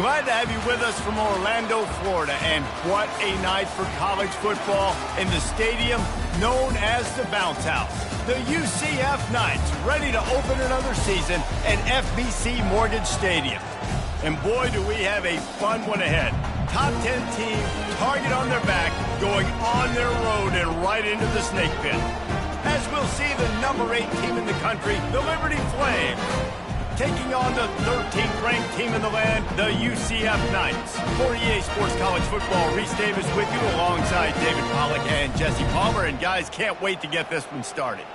Glad to have you with us from Orlando, Florida. And what a night for college football in the stadium known as the Bounce House. The UCF Knights ready to open another season at FBC Mortgage Stadium. And boy, do we have a fun one ahead. Top 10 team, target on their back, going on their road and right into the snake pit. As we'll see the number 8 team in the country, the Liberty Flames, taking on the 13th ranked team in the land, the UCF Knights. For EA Sports College Football, Reese Davis with you alongside David Pollack and Jesse Palmer. And guys, can't wait to get this one started.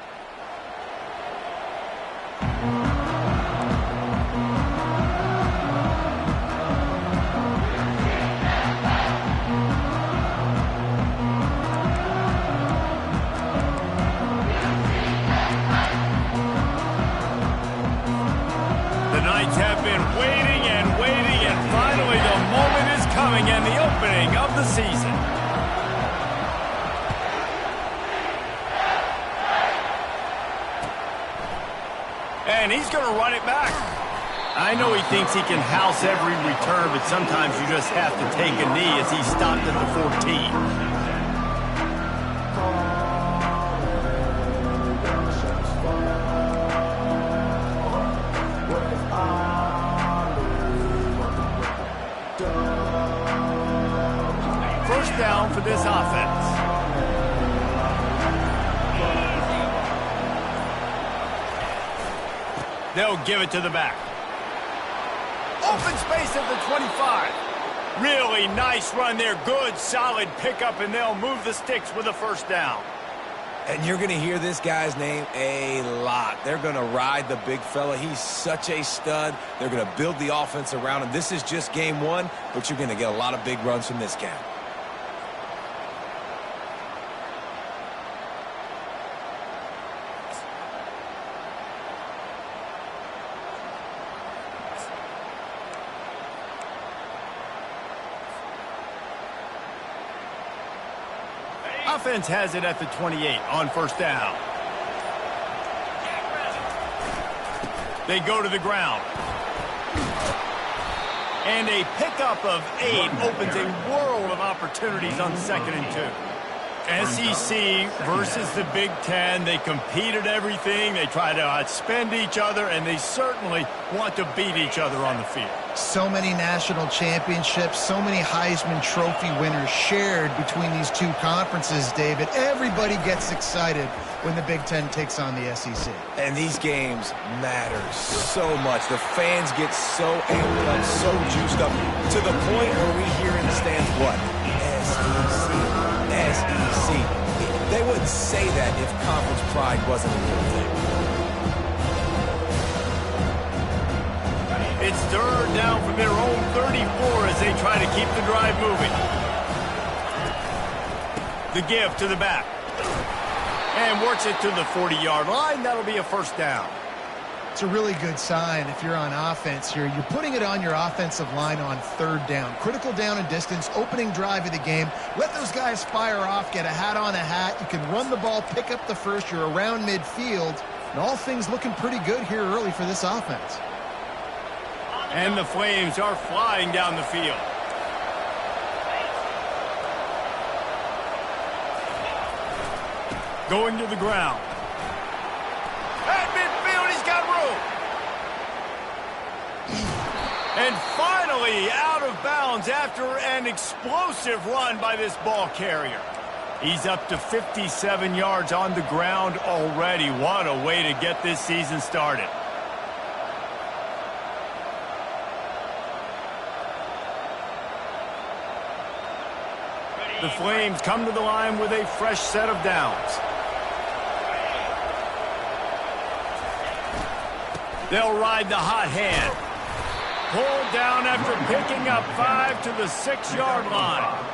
Have been waiting and finally the moment is coming and the opening of the season. And he's going to run it back. I know he thinks he can house every return, but sometimes you just have to take a knee as he stopped at the 14. Down for this offense. They'll give it to the back. Open space at the 25. Really nice run there. Good, solid pickup, and they'll move the sticks with a first down. And you're going to hear this guy's name a lot. They're going to ride the big fella. He's such a stud. They're going to build the offense around him. This is just game one, but you're going to get a lot of big runs from this guy. Offense has it at the 28 on first down. They go to the ground. And a pickup of 8 opens a world of opportunities on 2nd and 2. SEC versus the Big Ten. They compete at everything. They try to outspend each other, and they certainly want to beat each other on the field. So many national championships, so many Heisman Trophy winners shared between these two conferences, David. Everybody gets excited when the Big Ten takes on the SEC. And these games matter so much. The fans get so amped up, so juiced up, to the point where we hear in the stands, what? SEC. SEC. They wouldn't say that if conference pride wasn't a real thing. It's third down from their own 34 as they try to keep the drive moving. The give to the back. And works it to the 40-yard line. That'll be a first down. It's a really good sign if you're on offense here. You're putting it on your offensive line on third down. Critical down and distance, opening drive of the game. Let those guys fire off, get a hat on a hat. You can run the ball, pick up the first. You're around midfield. And all things looking pretty good here early for this offense. And the Flames are flying down the field. Going to the ground. At midfield, he's got room. And finally out of bounds after an explosive run by this ball carrier. He's up to 57 yards on the ground already. What a way to get this season started. The Flames come to the line with a fresh set of downs. They'll ride the hot hand. Pulled down after picking up 5 to the 6-yard line.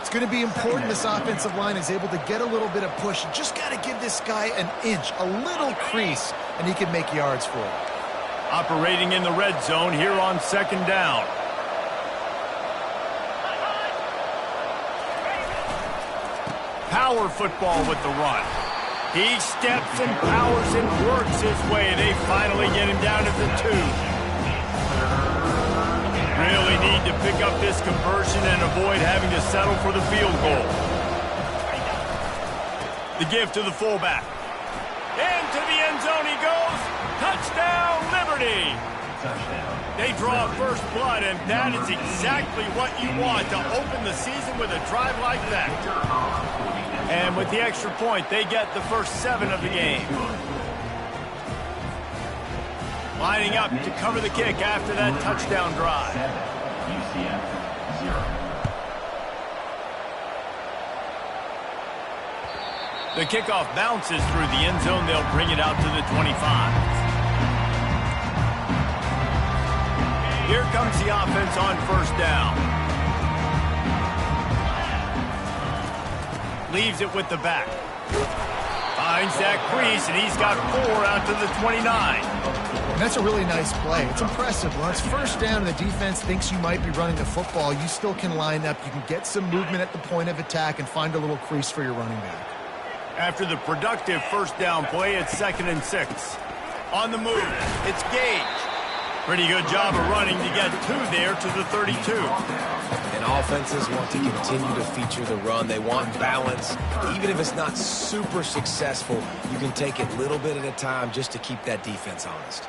It's going to be important this offensive line is able to get a little bit of push. You just got to give this guy an inch, a little crease, and he can make yards for you. Operating in the red zone here on 2nd down. Power football with the run. He steps and powers and works his way. They finally get him down to the 2. really need to pick up this conversion and avoid having to settle for the field goal. The give to the fullback. Into the end zone he goes. Touchdown, Liberty. They draw first blood, and that is exactly what you want to open the season with a drive like that. And with the extra point, they get the first 7 of the game. Lining up to cover the kick after that touchdown drive. The kickoff bounces through the end zone. They'll bring it out to the 25. Here comes the offense on first down. Leaves it with the back. Finds that crease, and he's got 4 out to the 29. And that's a really nice play. It's impressive. When it's first down and the defense thinks you might be running the football, you still can line up. You can get some movement at the point of attack and find a little crease for your running back. After the productive first down play, it's 2nd and 6. On the move, it's Gage. Pretty good job of running to get 2 there to the 32. And offenses want to continue to feature the run. They want balance. Even if it's not super successful, you can take it little bit at a time just to keep that defense honest.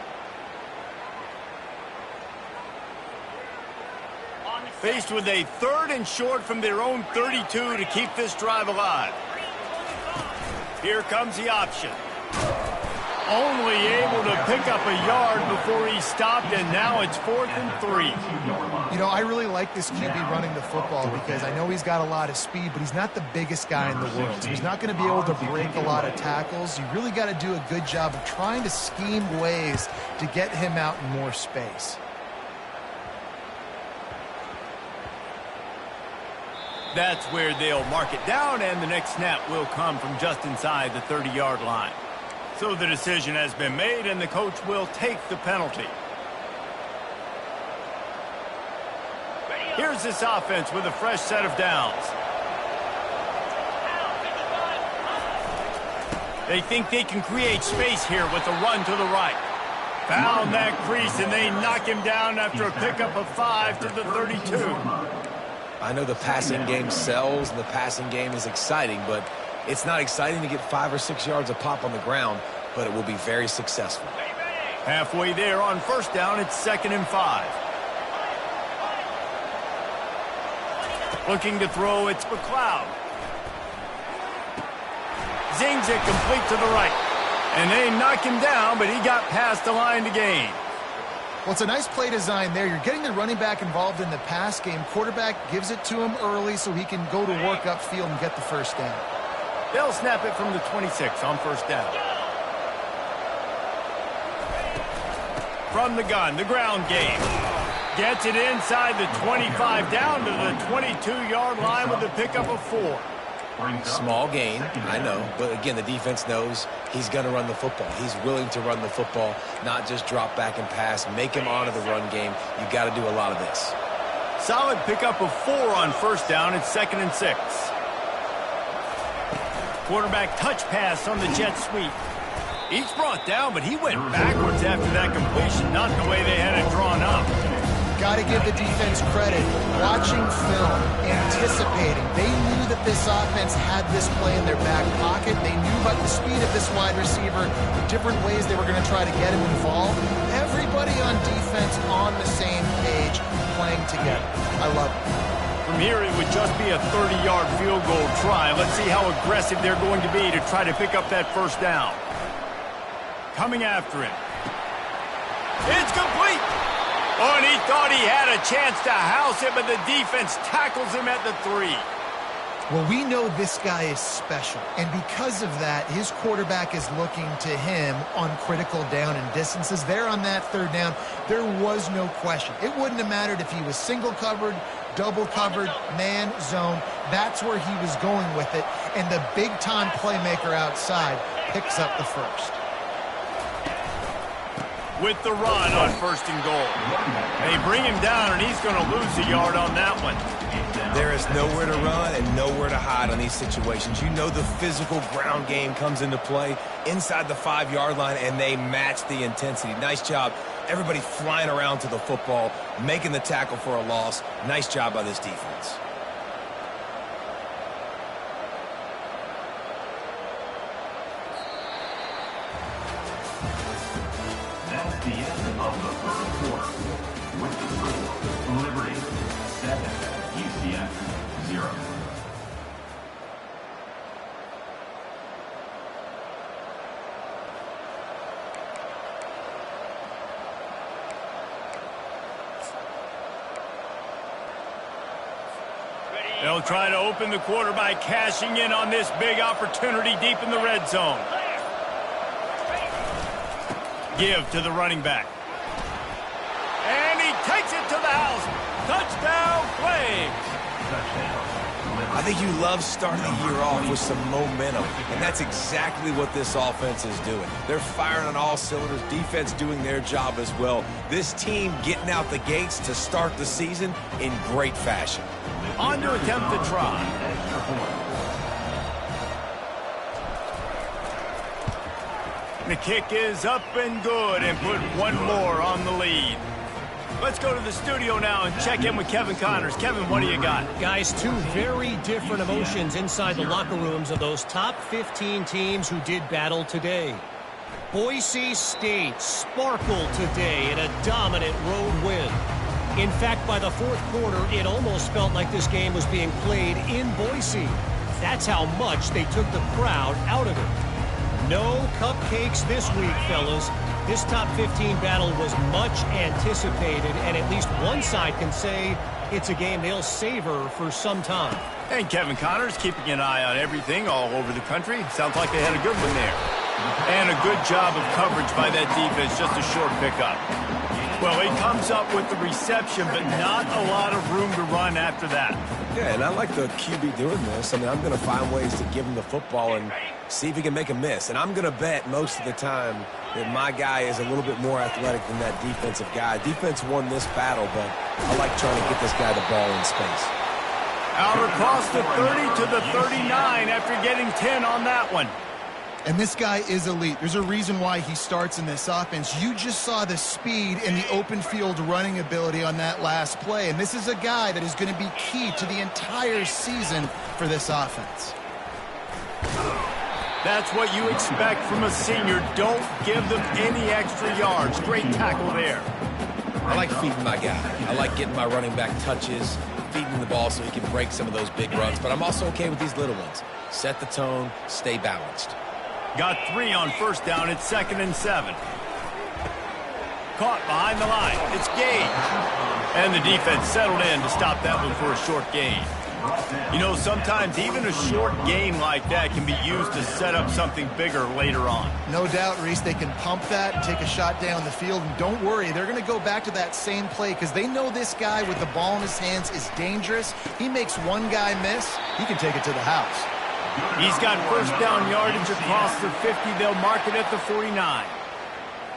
Faced with a 3rd and short from their own 32 to keep this drive alive. Here comes the option. Only able to pick up a yard before he stopped, and now it's 4th and 3. You know, I really like this QB running the football because I know he's got a lot of speed, but he's not the biggest guy in the world. So he's not going to be able to break a lot of tackles. You really got to do a good job of trying to scheme ways to get him out in more space. That's where they'll mark it down, and the next snap will come from just inside the 30-yard line. So the decision has been made, and the coach will take the penalty. Here's this offense with a fresh set of downs. They think they can create space here with a run to the right. Found that crease, and they knock him down after a pickup of 5 to the 32. I know the passing game sells and the passing game is exciting, but it's not exciting to get 5 or 6 yards a pop on the ground, but it will be very successful. Halfway there on first down, it's 2nd and 5. Looking to throw, it's McLeod. Zings it complete to the right. And they knock him down, but he got past the line to gain. Well, it's a nice play design there. You're getting the running back involved in the pass game. Quarterback gives it to him early so he can go to work upfield and get the first down. They'll snap it from the 26 on first down. From the gun, the ground game. Gets it inside the 25 down to the 22-yard line with a pickup of 4. Small gain, I know, but again, the defense knows he's going to run the football. He's willing to run the football, not just drop back and pass, make him honor the run game. You've got to do a lot of this. Solid pickup of 4 on first down. It's 2nd and 6. Quarterback touch pass on the jet sweep. He's brought down, but he went backwards after that completion, not the way they had it drawn up. Got to give the defense credit. Watching film, anticipating. They knew that this offense had this play in their back pocket. They knew about the speed of this wide receiver, the different ways they were going to try to get him involved. Everybody on defense on the same page, playing together. I love it. From here, it would just be a 30-yard field goal try. Let's see how aggressive they're going to be to try to pick up that first down. Coming after him. It's complete. Oh, and he thought he had a chance to house it, but the defense tackles him at the 3. Well, we know this guy is special, and because of that, his quarterback is looking to him on critical down and distances. There on that third down, there was no question. It wouldn't have mattered if he was single covered, double covered, man, zone. That's where he was going with it, and the big-time playmaker outside picks up the first. With the run on 1st and goal. They bring him down, and he's going to lose a yard on that one. There is nowhere to run and nowhere to hide on these situations. You know the physical ground game comes into play inside the 5-yard line, and they match the intensity. Nice job Everybody flying around to the football, making the tackle for a loss. Nice job by this defense. That's the end of the first quarter. With the score, Liberty 7, UCF 0. They'll try to open the quarter by cashing in on this big opportunity deep in the red zone. Give to the running back. And he takes it to the house. Touchdown, Flames. I think you love starting the year off with some momentum, and that's exactly what this offense is doing. They're firing on all cylinders, defense doing their job as well. This team getting out the gates to start the season in great fashion. On to attempt the try. The kick is up and good, and put one more on the lead. Let's go to the studio now and check in with Kevin Connors. Kevin, what do you got? Guys, two very different emotions inside the locker rooms of those top 15 teams who did battle today. Boise State sparkled today in a dominant road win. In fact, by the fourth quarter, it almost felt like this game was being played in Boise. That's how much they took the crowd out of it. No cupcakes this week, fellas. This top 15 battle was much anticipated, and at least one side can say it's a game they'll savor for some time. And Kevin Connors keeping an eye on everything all over the country. Sounds like they had a good one there. And a good job of coverage by that defense, just a short pickup. Well, he comes up with the reception, but not a lot of room to run after that. Yeah, and I like the QB doing this. I mean, I'm going to find ways to give him the football and see if he can make a miss. And I'm going to bet most of the time that my guy is a little bit more athletic than that defensive guy. Defense won this battle, but I like trying to get this guy the ball in space. Out across the 30 to the 39 after getting 10 on that one. And this guy is elite. There's a reason why he starts in this offense. You just saw the speed and the open field running ability on that last play. And this is a guy that is going to be key to the entire season for this offense. That's what you expect from a senior. Don't give them any extra yards. Great tackle there. I like feeding my guy. I like getting my running back touches, feeding the ball so he can break some of those big runs. But I'm also okay with these little ones. Set the tone, stay balanced. Got 3 on first down. It's 2nd and 7. Caught behind the line. It's Gage. And the defense settled in to stop that one for a short gain. You know, sometimes even a short gain like that can be used to set up something bigger later on. No doubt, Reese, they can pump that and take a shot down the field. And don't worry, they're going to go back to that same play because they know this guy with the ball in his hands is dangerous. He makes one guy miss, he can take it to the house. He's got first down yardage across the 50. They'll mark it at the 49.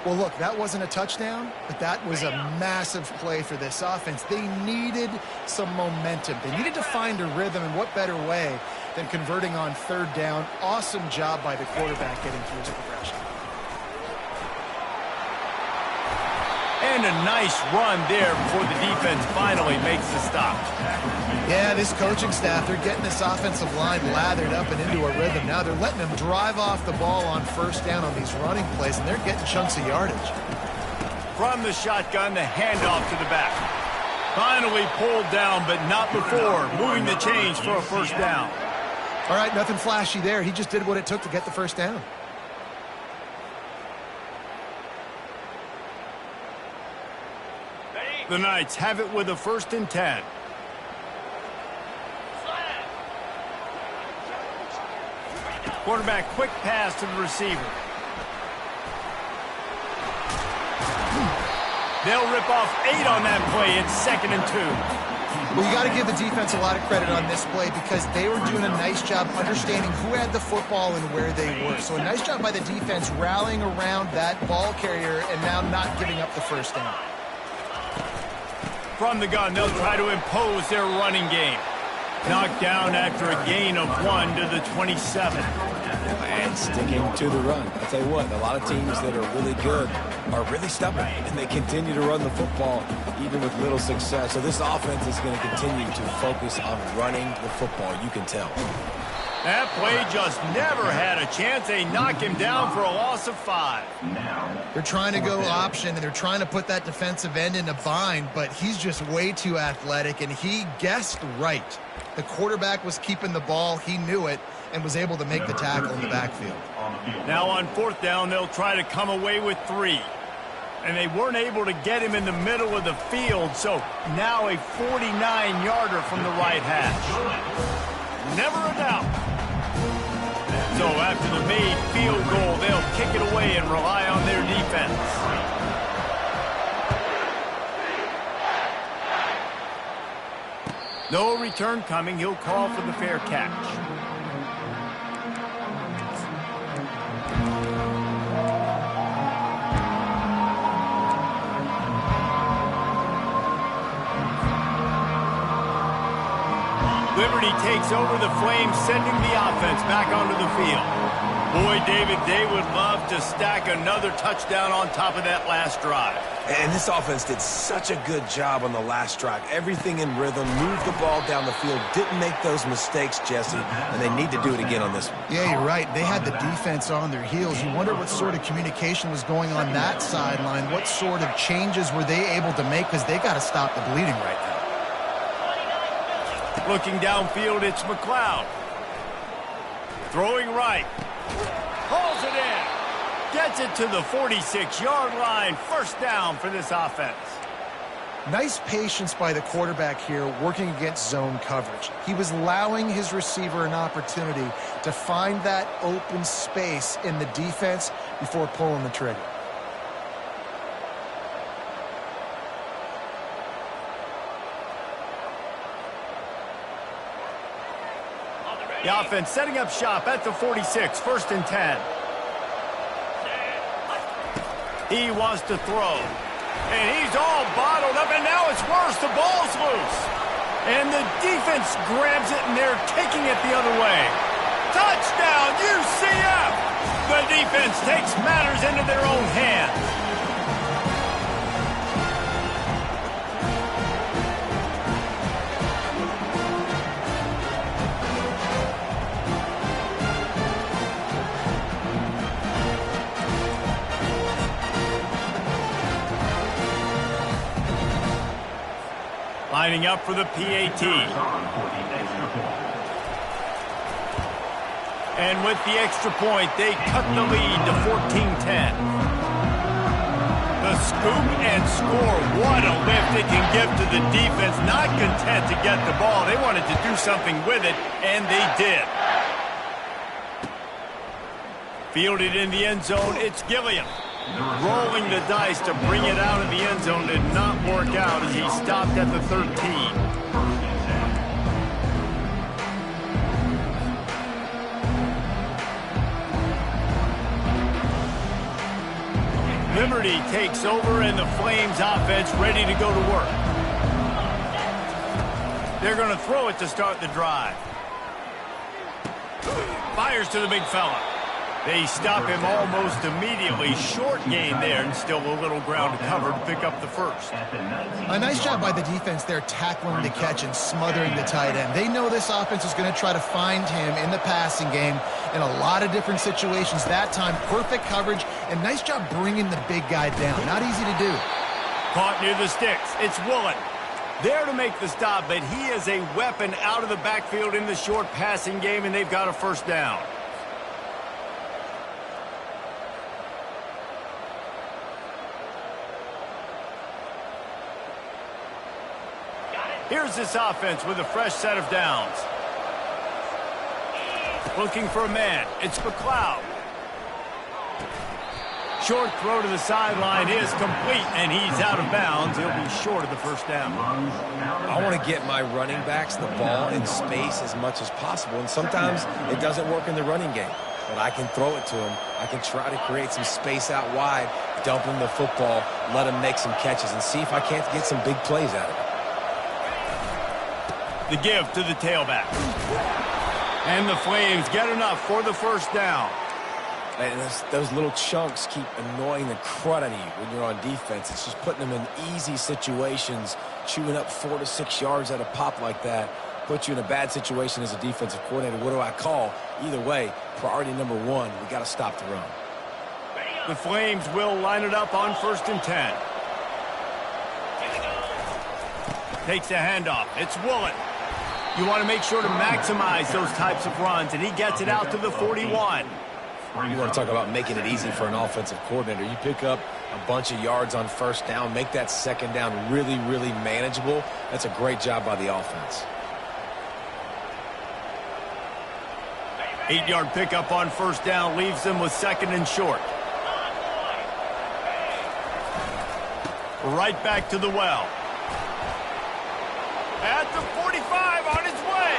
Well, look, that wasn't a touchdown, but that was a massive play for this offense. They needed some momentum. They needed to find a rhythm, and what better way than converting on third down. Awesome job by the quarterback getting through his progression. And a nice run there before the defense finally makes the stop. Yeah, this coaching staff, they're getting this offensive line lathered up and into a rhythm. Now they're letting them drive off the ball on first down on these running plays, and they're getting chunks of yardage. From the shotgun, the handoff to the back. Finally pulled down, but not before moving the chains for a first down. All right, nothing flashy there. He just did what it took to get the first down. The Knights have it with a 1st and 10. Quarterback, quick pass to the receiver. They'll rip off 8 on that play. It's 2nd and 2. Well, you got to give the defense a lot of credit on this play because they were doing a nice job understanding who had the football and where they were. So a nice job by the defense rallying around that ball carrier and now not giving up the first down. From the gun, they'll try to impose their running game. Knocked down after a gain of 1 to the 27. And sticking to the run. I'll tell you what, a lot of teams that are really good are really stubborn, and they continue to run the football even with little success. So this offense is going to continue to focus on running the football. You can tell. That play just never had a chance. They knock him down for a loss of 5. They're trying to go option, and they're trying to put that defensive end in a bind, but he's just way too athletic, and he guessed right. The quarterback was keeping the ball. He knew it and was able to make the tackle in the backfield. Now on 4th down, they'll try to come away with 3. And they weren't able to get him in the middle of the field, so now a 49-yarder from the right hash. Never a doubt. So after the made field goal, they'll kick it away and rely on their defense. No return coming. He'll call for the fair catch. Liberty takes over the Flames, sending the offense back onto the field. Boy, David, they would love to stack another touchdown on top of that last drive. And this offense did such a good job on the last drive. Everything in rhythm, moved the ball down the field, didn't make those mistakes, Jesse, and they need to do it again on this one. Yeah, you're right. They had the defense on their heels. You wonder what sort of communication was going on that sideline. What sort of changes were they able to make, because they got to stop the bleeding right now. Looking downfield, it's McLeod. Throwing right. Pulls it in. Gets it to the 46-yard line. First down for this offense. Nice patience by the quarterback here working against zone coverage. He was allowing his receiver an opportunity to find that open space in the defense before pulling the trigger. The offense setting up shop at the 46, 1st and 10. He wants to throw. And he's all bottled up, and now it's worse. The ball's loose. And the defense grabs it, and they're taking it the other way. Touchdown, UCF! The defense takes matters into their own hands. Lining up for the PAT. And with the extra point, they cut the lead to 14-10. The scoop and score. What a lift it can give to the defense. Not content to get the ball. They wanted to do something with it, and they did. Fielded in the end zone, it's Gilliam. Rolling the dice to bring it out of the end zone did not work out as he stopped at the 13. Liberty takes over and the Flames offense ready to go to work. They're going to throw it to start the drive. Fires to the big fella. They stop him almost immediately. Short gain there, and still a little ground to cover to pick up the first. A nice job by the defense there, tackling the catch and smothering the tight end. They know this offense is going to try to find him in the passing game in a lot of different situations. That time, perfect coverage, and nice job bringing the big guy down. Not easy to do. Caught near the sticks. It's Woolen. There to make the stop, but he is a weapon out of the backfield in the short passing game, and they've got a first down. Here's this offense with a fresh set of downs. Looking for a man. It's McLeod. Short throw to the sideline is complete, and he's out of bounds. He'll be short of the first down. I want to get my running backs the ball in space as much as possible, and sometimes it doesn't work in the running game. But I can throw it to him. I can try to create some space out wide, dump him the football, let him make some catches, and see if I can't get some big plays out of it. The give to the tailback. And the Flames get enough for the first down. And those little chunks keep annoying the crud out of you when you're on defense. It's just putting them in easy situations, chewing up 4 to 6 yards at a pop like that. Put you in a bad situation as a defensive coordinator. What do I call? Either way, priority number one, we got to stop the run. The Flames will line it up on 1st and 10. Takes a handoff. It's Woolen. You want to make sure to maximize those types of runs, and he gets it out to the 41. You want to talk about making it easy for an offensive coordinator. You pick up a bunch of yards on 1st down, make that 2nd down really, really manageable. That's a great job by the offense. 8-yard pickup on 1st down leaves them with 2nd and short. Right back to the well. At the 45 on his way.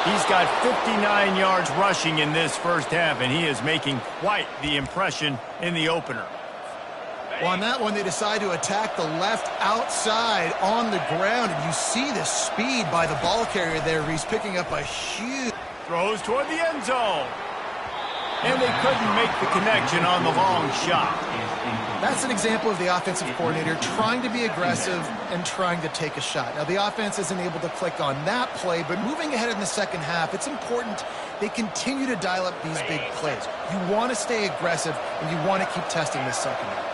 He's got 59 yards rushing in this first half, and he is making quite the impression in the opener. Well, on that one, they decide to attack the left outside on the ground, and you see the speed by the ball carrier there. He's picking up a huge... Throws toward the end zone. And they couldn't make the connection on the long shot. That's an example of the offensive coordinator trying to be aggressive and trying to take a shot. Now, the offense isn't able to click on that play, but moving ahead in the second half, it's important they continue to dial up these big plays. You want to stay aggressive, and you want to keep testing this second half.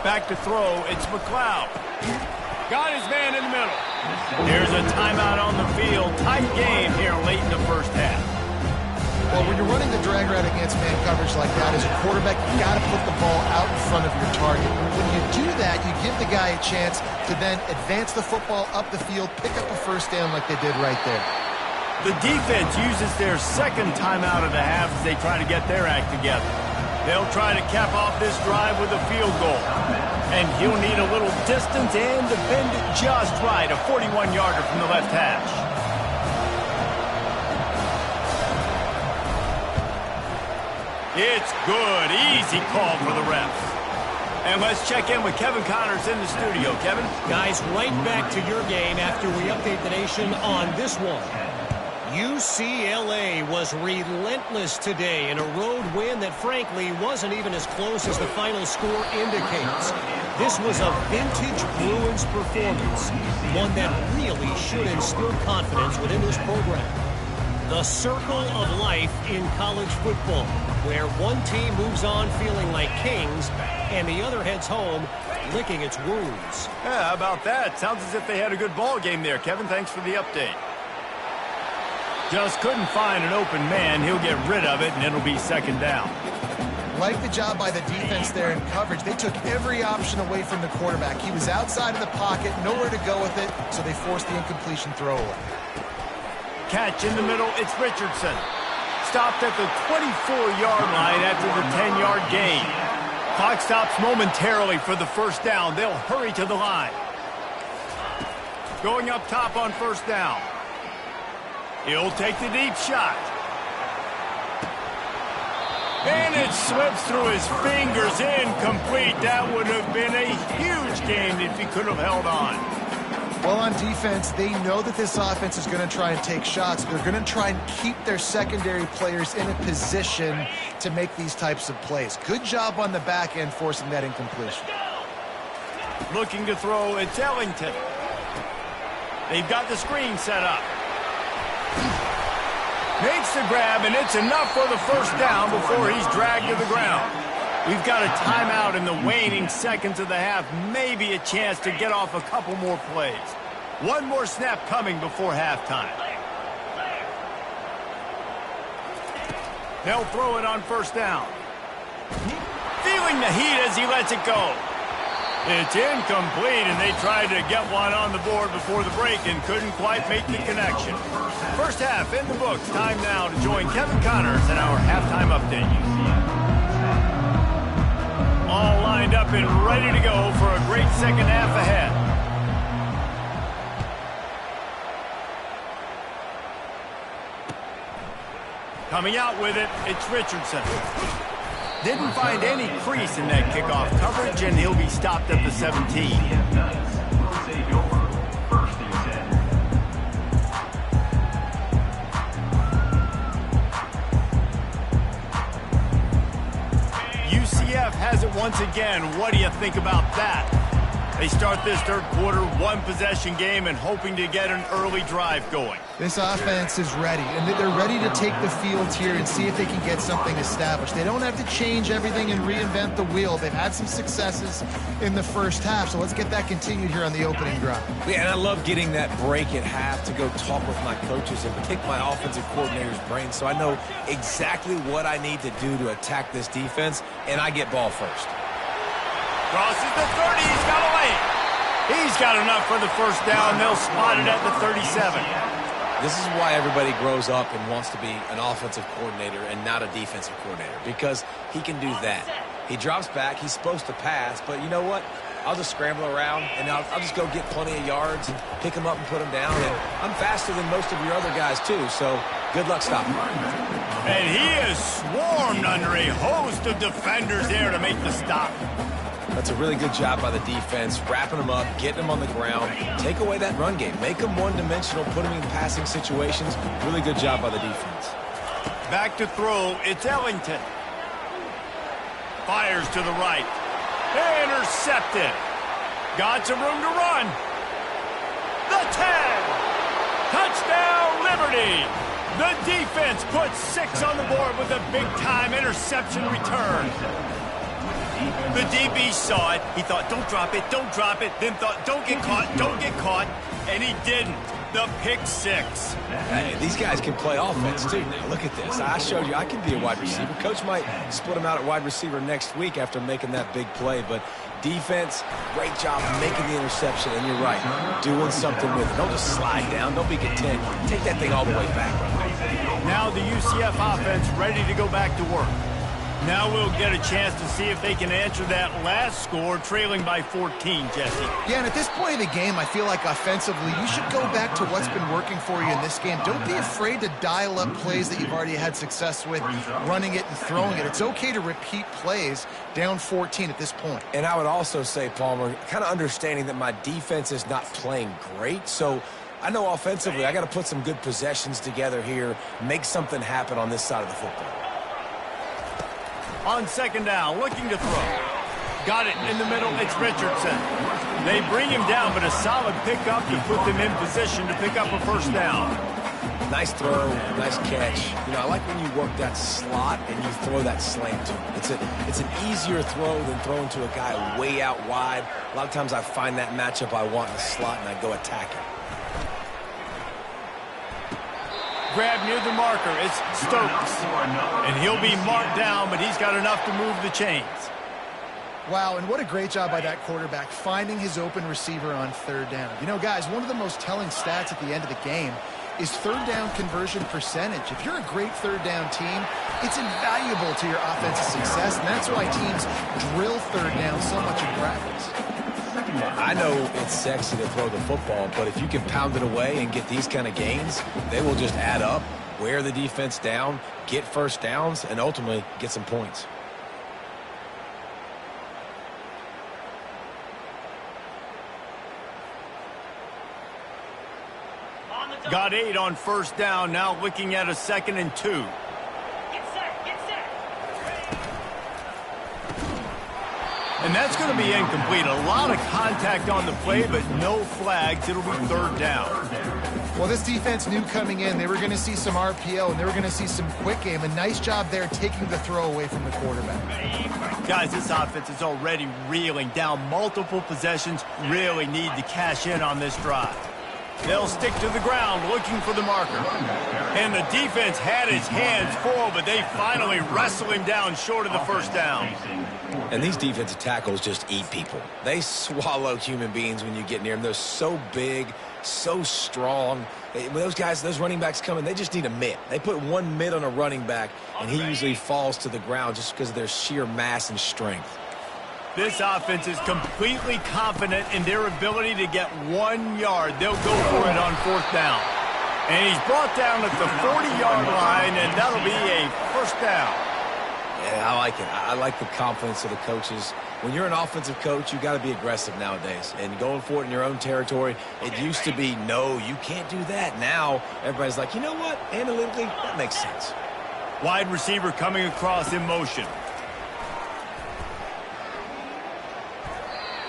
Back to throw, it's McLeod. Got his man in the middle. There's a timeout on the field. Tight game here late in the first half. Well, when you're running the drag route against man coverage like that, as a quarterback, you got to put the ball out in front of your target. When you do that, you give the guy a chance to then advance the football up the field, pick up a 1st down like they did right there. The defense uses their 2nd timeout of the half as they try to get their act together. They'll try to cap off this drive with a field goal. And he'll need a little distance and to bend it just right. A 41-yarder from the left hash. It's good. Easy call for the refs. And let's check in with Kevin Connors in the studio. Kevin? Guys, right back to your game after we update the nation on this one. UCLA was relentless today in a road win that, frankly, wasn't even as close as the final score indicates. This was a vintage Bruins performance, one that really should instill confidence within this program. The circle of life in college football, where one team moves on feeling like kings and the other heads home licking its wounds. Yeah, how about that? Sounds as if they had a good ball game there. Kevin, thanks for the update. Just couldn't find an open man. He'll get rid of it, and it'll be 2nd down. Like the job by the defense there in coverage. They took every option away from the quarterback. He was outside of the pocket, nowhere to go with it, so they forced the incompletion throw away. Catch in the middle, it's Richardson. Stopped at the 24-yard line after the 10-yard gain. Clock stops momentarily for the 1st down. They'll hurry to the line. Going up top on 1st down. He'll take the deep shot. And it slips through his fingers, incomplete. That would have been a huge gain if he could have held on. Well, on defense, they know that this offense is going to try and take shots. They're going to try and keep their secondary players in a position to make these types of plays. Good job on the back end forcing that incompletion. Looking to throw, it's Ellington. They've got the screen set up. Makes the grab, and it's enough for the 1st down before he's dragged to the ground. We've got a timeout in the waning seconds of the half. Maybe a chance to get off a couple more plays. One more snap coming before halftime. They'll throw it on 1st down. Feeling the heat as he lets it go. It's incomplete, and they tried to get one on the board before the break and couldn't quite make the connection. First half in the books. Time now to join Kevin Connors in our halftime update. All lined up and ready to go for a great second half ahead. Coming out with it, it's Richardson. Didn't find any crease in that kickoff coverage, and he'll be stopped at the 17. UCF has it once again. What do you think about that? They start this third quarter, one-possession game, and hoping to get an early drive going. This offense is ready, and they're ready to take the field here and see if they can get something established. They don't have to change everything and reinvent the wheel. They've had some successes in the first half, so let's get that continued here on the opening drive. Yeah, and I love getting that break at half to go talk with my coaches and pick my offensive coordinator's brain so I know exactly what I need to do to attack this defense, and I get ball first. Crosses the 30, he's got a lane. He's got enough for the first down. They'll spot it at the 37. This is why everybody grows up and wants to be an offensive coordinator and not a defensive coordinator, because he can do that. He drops back, he's supposed to pass, but you know what? I'll just scramble around, and I'll just go get plenty of yards and pick them up and put them down. And I'm faster than most of your other guys, too, so good luck stopping him. And he is swarmed under a host of defenders there to make the stop. That's a really good job by the defense, wrapping them up, getting them on the ground. Take away that run game. Make them one-dimensional, put them in passing situations. Really good job by the defense. Back to throw, it's Ellington. Fires to the right. Intercepted. Got some room to run. The 10. Touchdown, Liberty. The defense puts 6 on the board with a big-time interception return. The DB saw it. He thought, don't drop it, don't drop it. Then thought, don't get caught. And he didn't. The pick 6. Hey, these guys can play offense, too. Now, look at this. I showed you I can be a wide receiver. Coach might split him out at wide receiver next week after making that big play. But defense, great job making the interception. And you're right, doing something with it. Don't just slide down. Don't be content. Take that thing all the way back. Now the UCF offense ready to go back to work. Now we'll get a chance to see if they can answer that last score, trailing by 14, Jesse. Yeah, and at this point in the game, I feel like offensively, you should go back to what's been working for you in this game. Don't be afraid to dial up plays that you've already had success with, running it and throwing it. It's okay to repeat plays down 14 at this point. And I would also say, Palmer, kind of understanding that my defense is not playing great, so I know offensively I got to put some good possessions together here, make something happen on this side of the football. On second down, looking to throw. Got it in the middle, it's Richardson. They bring him down, but a solid pickup to put them in position to pick up a first down. Nice throw, nice catch. You know, I like when you work that slot and you throw that slant to him. It's an easier throw than throwing to a guy way out wide. A lot of times I find that matchup I want in the slot and I go attack him. Grab near the marker, it's Stokes. And he'll be marked down, but he's got enough to move the chains. Wow, and what a great job by that quarterback, finding his open receiver on third down. You know, guys, one of the most telling stats at the end of the game is third down conversion percentage. If you're a great third down team, it's invaluable to your offensive success, and that's why teams drill third down so much in practice. I know it's sexy to throw the football, but if you can pound it away and get these kind of gains, they will just add up, wear the defense down, get first downs, and ultimately get some points. Got 8 on first down, now looking at a 2nd and 2. And that's going to be incomplete. A lot of contact on the play, but no flags. It'll be third down. Well, this defense knew coming in they were going to see some RPO and they were going to see some quick game. A nice job there taking the throw away from the quarterback. Guys, this offense is already reeling down multiple possessions. Really need to cash in on this drive. They'll stick to the ground looking for the marker. And the defense had his hands full, but they finally wrestle him down short of the first down. And these defensive tackles just eat people. They swallow human beings when you get near them. They're so big, so strong. When those guys, those running backs come in, they just need a mitt. They put one mitt on a running back, and he usually falls to the ground just because of their sheer mass and strength. This offense is completely confident in their ability to get 1 yard. They'll go for it on fourth down. And he's brought down at the 40-yard line, and that'll be a first down. Yeah, I like it. I like the confidence of the coaches. When you're an offensive coach, you got to be aggressive nowadays. And going for it in your own territory, it used to be, no, you can't do that. Now, everybody's like, you know what? Analytically, that makes sense. Wide receiver coming across in motion.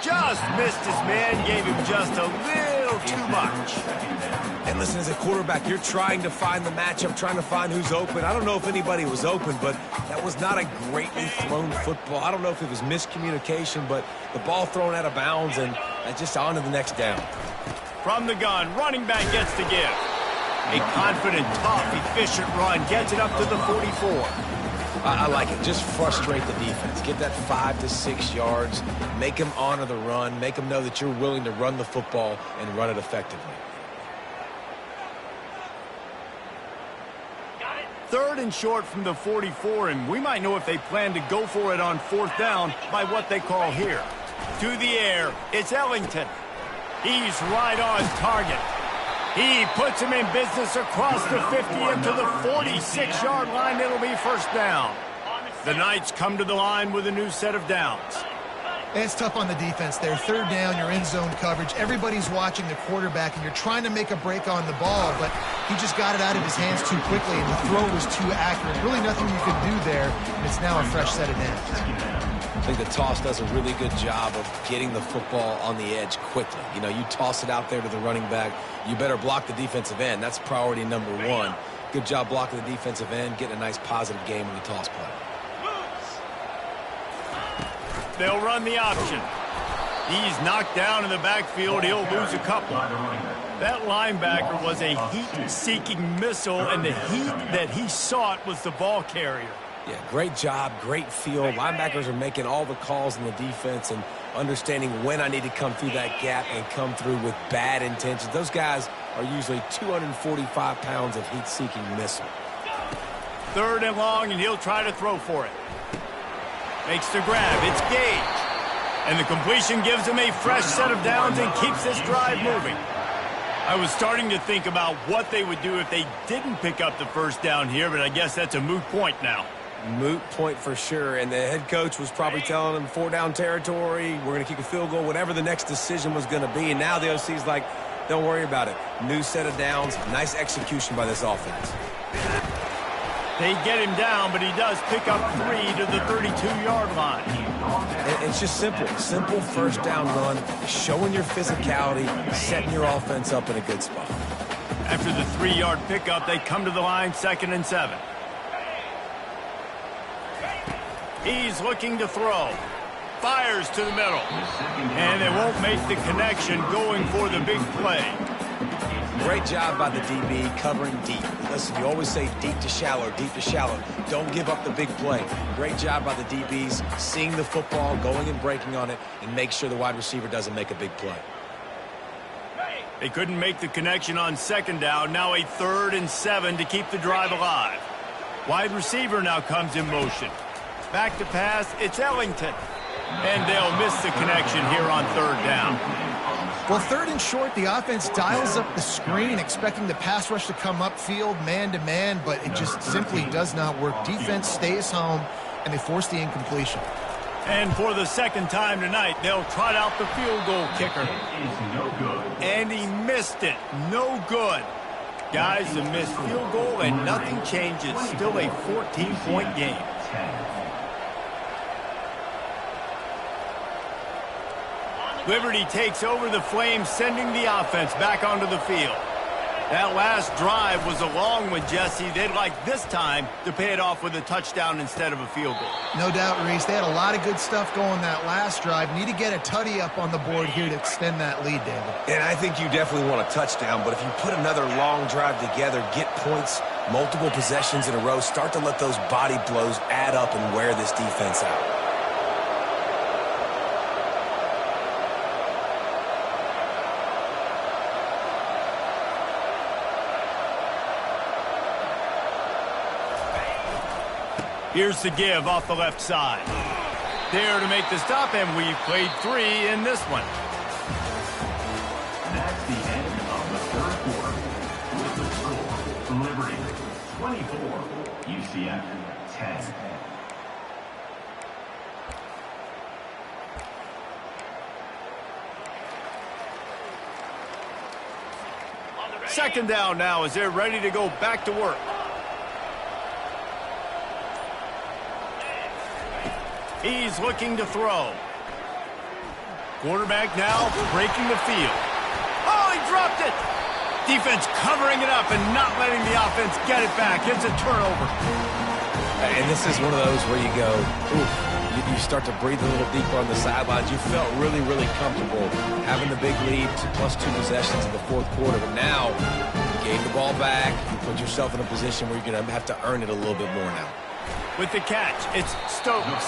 Just missed his man, gave him just a little too much. And listen, as a quarterback, you're trying to find the matchup, trying to find who's open. I don't know if anybody was open, but that was not a greatly thrown football. I don't know if it was miscommunication, but the ball thrown out of bounds and just on to the next down. From the gun, running back gets the give. A confident, tough, efficient run gets it up to the 44. I like it. Just frustrate the defense. Get that 5 to 6 yards. Make them honor the run. Make them know that you're willing to run the football and run it effectively. Third and short from the 44, and we might know if they plan to go for it on fourth down by what they call here. To the air, it's Ellington. He's right on target. He puts him in business across the 50 into the 46-yard line. It'll be first down. The Knights come to the line with a new set of downs. It's tough on the defense there. Third down, you're in zone coverage. Everybody's watching the quarterback, and you're trying to make a break on the ball, but he just got it out of his hands too quickly, and the throw was too accurate. Really nothing you could do there, and it's now a fresh set of downs. I think the toss does a really good job of getting the football on the edge quickly. You know, you toss it out there to the running back, you better block the defensive end. That's priority number one. Good job blocking the defensive end, getting a nice positive game in the toss play. They'll run the option. He's knocked down in the backfield. He'll lose a couple. That linebacker was a heat-seeking missile, and the heat that he sought was the ball carrier. Yeah, great job, great feel. Linebackers are making all the calls in the defense and understanding when I need to come through that gap and come through with bad intentions. Those guys are usually 245 pounds of heat-seeking missile. Third and long, and he'll try to throw for it. Makes the grab. It's Gage. And the completion gives him a fresh set of downs and keeps this drive moving. I was starting to think about what they would do if they didn't pick up the first down here, but I guess that's a moot point now. Moot point for sure, and the head coach was probably telling them 4-down territory, we're going to kick a field goal, whatever the next decision was going to be, and now the OC's like, don't worry about it. New set of downs, nice execution by this offense. They get him down, but he does pick up 3 to the 32-yard line. It's just simple. Simple first down run, showing your physicality, setting your offense up in a good spot. After the 3-yard pickup, they come to the line, 2nd and 7. He's looking to throw. Fires to the middle. And they won't make the connection going for the big play. Great job by the DB covering deep. Listen, you always say deep to shallow, deep to shallow. Don't give up the big play. Great job by the DBs, seeing the football, going and breaking on it, and make sure the wide receiver doesn't make a big play. They couldn't make the connection on 2nd down. Now a 3rd and 7 to keep the drive alive. Wide receiver now comes in motion. Back to pass, it's Ellington. And they'll miss the connection here on 3rd down. Well, 3rd and short, the offense dials up the screen, expecting the pass rush to come upfield, man-to-man, but it just simply does not work. Defense stays home, and they force the incompletion. And for the 2nd time tonight, they'll trot out the field goal kicker. And he missed it. No good. Guys, a missed field goal, and nothing changes. Still a 14-point game. Liberty takes over the Flames, sending the offense back onto the field. That last drive was a long one, Jesse. They'd like this time to pay it off with a touchdown instead of a field goal. No doubt, Reese. They had a lot of good stuff going that last drive. Need to get a tutty up on the board here to extend that lead, David. And I think you definitely want a touchdown, but if you put another long drive together, get points, multiple possessions in a row, start to let those body blows add up and wear this defense out. Here's the give off the left side. There to make the stop, and we played 3 in this one. That's the end of the 3rd quarter. With the score 24, UCF 10. Second down now as they're ready to go back to work. He's looking to throw. Quarterback now breaking the field. Oh, he dropped it! Defense covering it up and not letting the offense get it back. It's a turnover. And this is one of those where you go, oof. You start to breathe a little deeper on the sidelines. You felt really, really comfortable having the big lead, plus 2 possessions in the fourth quarter. But now, you gave the ball back. You put yourself in a position where you're going to have to earn it a little bit more now. With the catch, it's Stokes.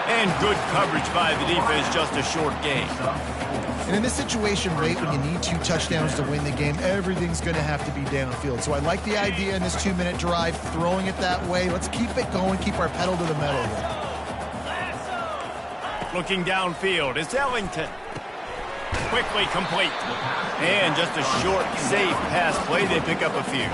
And good coverage by the defense, just a short gain. And in this situation, right, when you need 2 touchdowns to win the game, everything's going to have to be downfield. So I like the idea in this 2-minute drive, throwing it that way. Let's keep it going, keep our pedal to the metal here. Looking downfield, it's Ellington. Quickly complete. And just a short, safe pass play. They pick up a few.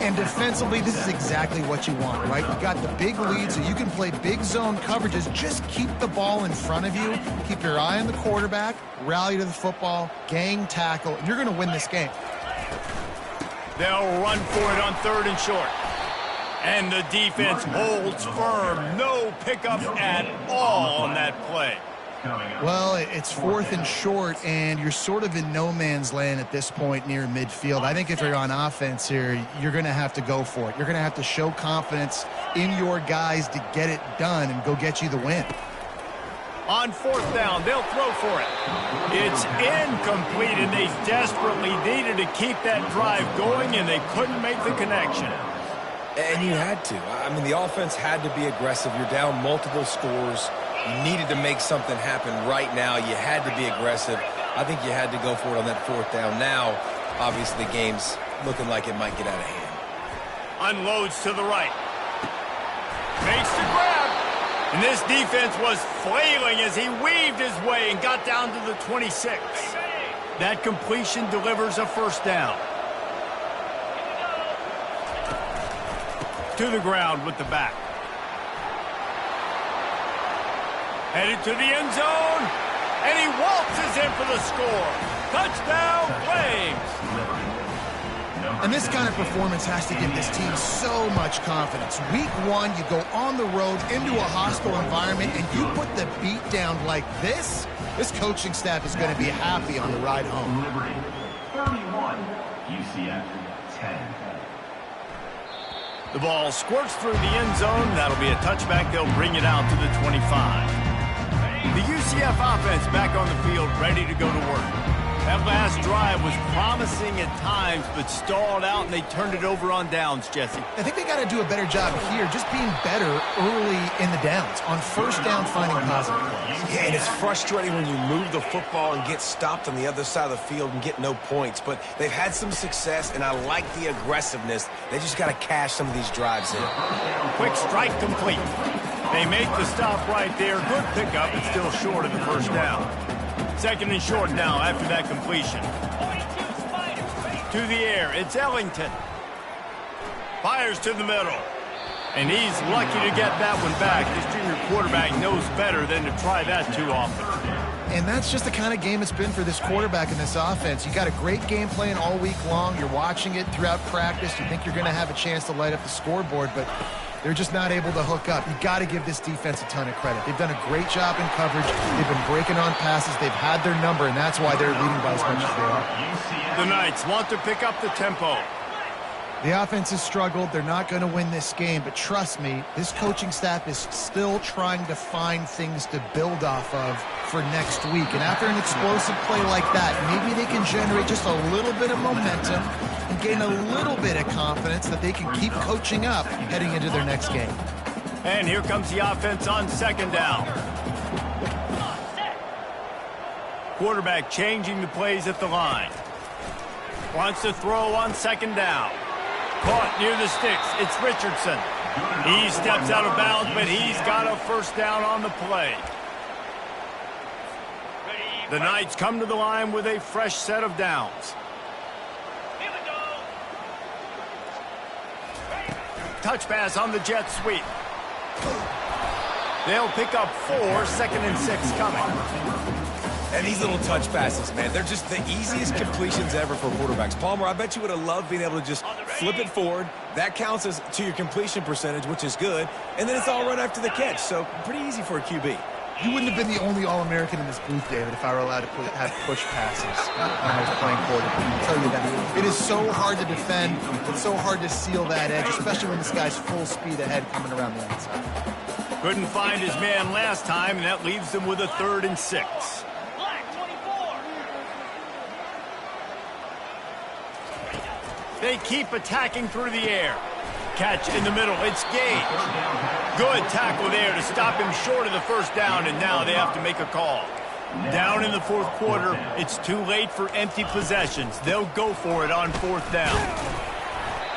And defensively, this is exactly what you want, right? You got the big lead, so you can play big zone coverages. Just keep the ball in front of you. Keep your eye on the quarterback. Rally to the football. Gang tackle. And you're going to win this game. They'll run for it on 3rd and short. And the defense holds firm. No pickups at all on that play. Well, it's 4th and short, and you're sort of in no man's land at this point near midfield. I think if you're on offense here, you're going to have to go for it. You're going to have to show confidence in your guys to get it done and go get you the win. On 4th down, they'll throw for it. It's incomplete, and they desperately needed to keep that drive going, and they couldn't make the connection. And you had to. I mean, the offense had to be aggressive. You're down multiple scores. You needed to make something happen right now. You had to be aggressive. I think you had to go for it on that 4th down. Now, obviously, the game's looking like it might get out of hand. Unloads to the right. Makes the grab. And this defense was flailing as he weaved his way and got down to the 26. That completion delivers a 1st down. To the ground with the back. Headed to the end zone. And he waltzes in for the score. Touchdown, Flames. And this kind of performance has to give this team so much confidence. Week 1, you go on the road into a hostile environment, and you put the beat down like this. This coaching staff is going to be happy on the ride home. Liberty 31, UCF 10. The ball squirts through the end zone. That'll be a touchback. They'll bring it out to the 25. The UCF offense back on the field, ready to go to work. That last drive was promising at times, but stalled out, and they turned it over on downs, Jesse. I think they got to do a better job here, just being better early in the downs. On 1st down, finding positive plays. Yeah, and it's frustrating when you move the football and get stopped on the other side of the field and get no points. But they've had some success, and I like the aggressiveness. They just got to cash some of these drives in. Quick strike complete. They make the stop right there. Good pickup, but still short of the 1st down. 2nd and short now after that completion. To the air, it's Ellington. Fires to the middle. And he's lucky to get that one back. This junior quarterback knows better than to try that too often. And that's just the kind of game it's been for this quarterback in this offense. You got a great game plan all week long. You're watching it throughout practice. You think you're going to have a chance to light up the scoreboard, but they're just not able to hook up. You got to give this defense a ton of credit. They've done a great job in coverage. They've been breaking on passes. They've had their number, and that's why they're leading by as much as they are. The Knights want to pick up the tempo. The offense has struggled. They're not going to win this game, but trust me, this coaching staff is still trying to find things to build off of for next week. And after an explosive play like that, maybe they can generate just a little bit of momentum and gain a little bit of confidence that they can keep coaching up heading into their next game. And here comes the offense on 2nd down. Quarterback changing the plays at the line. Wants to throw on 2nd down. Caught near the sticks. It's Richardson. He steps out of bounds, but he's got a 1st down on the play. The Knights come to the line with a fresh set of downs. touch pass on the jet sweep. They'll pick up 4, 2nd and 6 coming. And these little touch passes, man, they're just the easiest completions ever for quarterbacks. Palmer, I bet you would have loved being able to just flip it forward. That counts as to your completion percentage, which is good. And then it's all right after the catch, so pretty easy for a QB. You wouldn't have been the only All-American in this booth, David, if I were allowed to have push passes when I was playing quarterback. I'll tell you that. It is so hard to defend. It's so hard to seal that edge, especially when this guy's full speed ahead coming around the outside. Couldn't find his man last time, and that leaves them with a 3rd and 6. They keep attacking through the air. Catch in the middle. It's Gage. Good tackle there to stop him short of the first down, and now they have to make a call. Down in the 4th quarter, it's too late for empty possessions. They'll go for it on 4th down.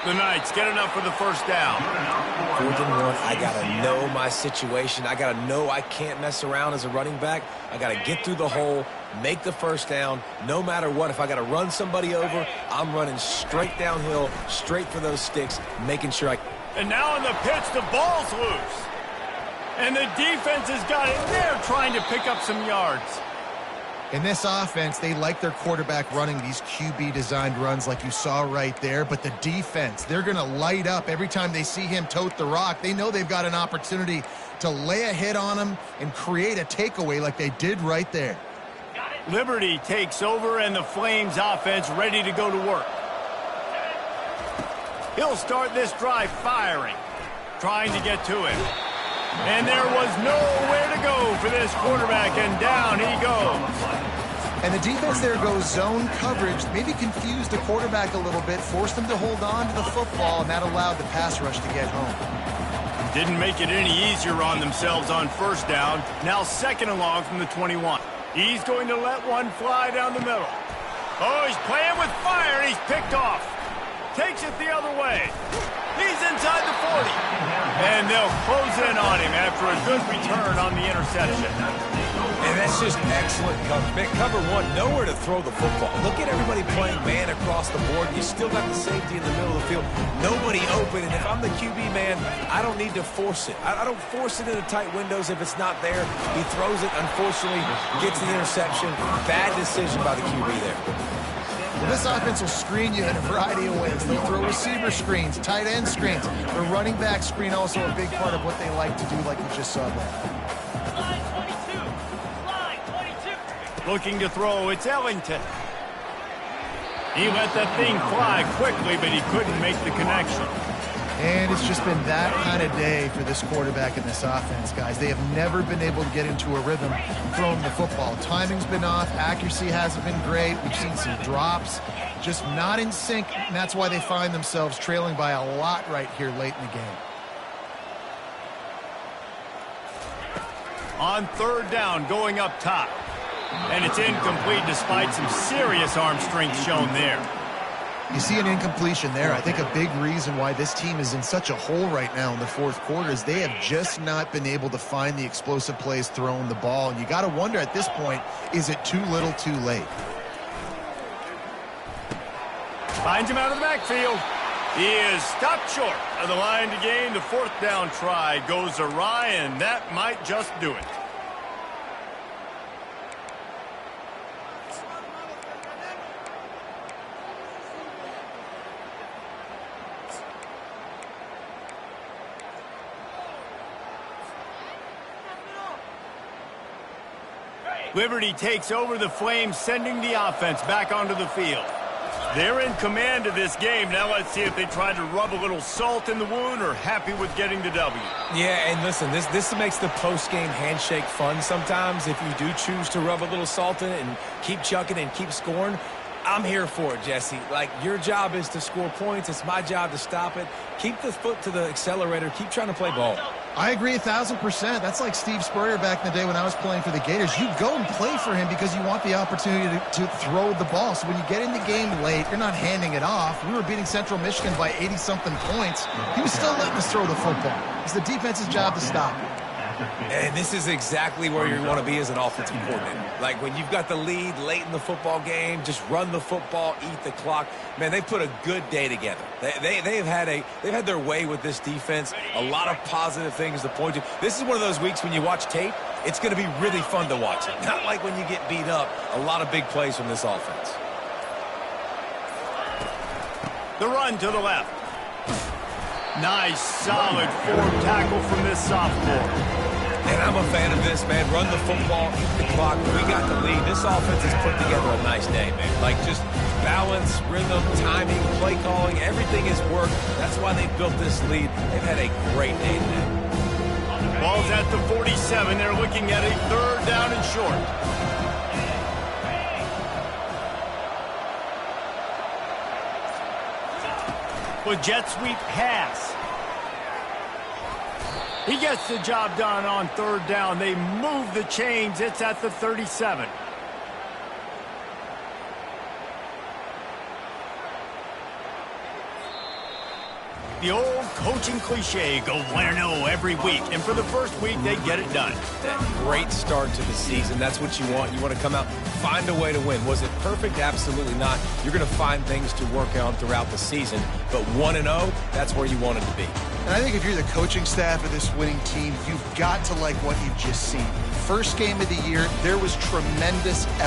The Knights get enough for the first down. 4th and 1, I got to know my situation. I got to know I can't mess around as a running back. I got to get through the hole, make the first down, no matter what. If I got to run somebody over, I'm running straight downhill, straight for those sticks, making sure I... And now in the pitch, the ball's loose. And the defense has got it there trying to pick up some yards. In this offense, they like their quarterback running these QB-designed runs like you saw right there, but the defense, they're going to light up every time they see him tote the rock. They know they've got an opportunity to lay a hit on him and create a takeaway like they did right there. Liberty takes over, and the Flames offense ready to go to work. He'll start this drive firing, trying to get to him. And there was nowhere to go for this quarterback, and down he goes. And the defense there goes zone coverage, maybe confused the quarterback a little bit, forced him to hold on to the football, and that allowed the pass rush to get home. Didn't make it any easier on themselves on first down. Now 2nd and long from the 21. He's going to let one fly down the middle. Oh, he's playing with fire, and he's picked off. Takes it the other way. He's inside the 40. And they'll close in on him after a good return on the interception. And that's just excellent coverage. Cover 1, nowhere to throw the football. Look at everybody playing man across the board. You still got the safety in the middle of the field. Nobody open. And if I'm the QB man, I don't need to force it. I don't force it into tight windows if it's not there. He throws it, unfortunately, gets the interception. Bad decision by the QB there. Well, this offense will screen you in a variety of ways. They'll throw receiver screens, tight end screens. The running back screen also a big part of what they like to do, like you just saw there. Line 22. Looking to throw, it's Ellington. He let that thing fly quickly, but he couldn't make the connection. And it's just been that kind of day for this quarterback in this offense, guys. They have never been able to get into a rhythm throwing the football. Timing's been off. Accuracy hasn't been great. We've seen some drops. Just not in sync, and that's why they find themselves trailing by a lot right here late in the game. On 3rd down, going up top. And it's incomplete despite some serious arm strength shown there. You see an incompletion there. I think a big reason why this team is in such a hole right now in the 4th quarter is they have just not been able to find the explosive plays throwing the ball. And you got to wonder at this point, is it too little too late? Finds him out of the backfield. He is stopped short of the line to gain. The 4th down try goes awry, and that might just do it. Liberty takes over the Flames, sending the offense back onto the field. They're in command of this game. Now let's see if they try to rub a little salt in the wound or happy with getting the W. Yeah, and listen, this makes the post-game handshake fun sometimes. If you do choose to rub a little salt in it and keep chucking and keep scoring, I'm here for it, Jesse. Like, your job is to score points. It's my job to stop it. Keep the foot to the accelerator. Keep trying to play ball. I agree 1,000%. That's like Steve Spurrier back in the day when I was playing for the Gators. You go and play for him because you want the opportunity to throw the ball. So when you get in the game late, you're not handing it off. We were beating Central Michigan by 80-something points. He was still letting us throw the football. It's the defense's job to stop it. And this is exactly where you want to be as an offensive coordinator. Like when you've got the lead late in the football game, just run the football, eat the clock. Man, they put a good day together. They've had their way with this defense. A lot of positive things to point to. This is one of those weeks when you watch tape, it's going to be really fun to watch. Not like when you get beat up. A lot of big plays from this offense. The run to the left. Nice, solid form tackle from this sophomore. And I'm a fan of this, man. Run the football, eat the clock. We got the lead. This offense has put together a nice day, man. Like just balance, rhythm, timing, play calling, everything has worked. That's why they built this lead. They've had a great day today. Ball's at the 47. They're looking at a 3rd down and short. With jet sweep pass. He gets the job done on 3rd down. They move the chains. It's at the 37. The old coaching cliche, go 1-0 every week. And for the first week, they get it done. That great start to the season. That's what you want. You want to come out, find a way to win. Was it perfect? Absolutely not. You're going to find things to work on throughout the season. But 1-0, that's where you want it to be. And I think if you're the coaching staff of this winning team, you've got to like what you've just seen. First game of the year, there was tremendous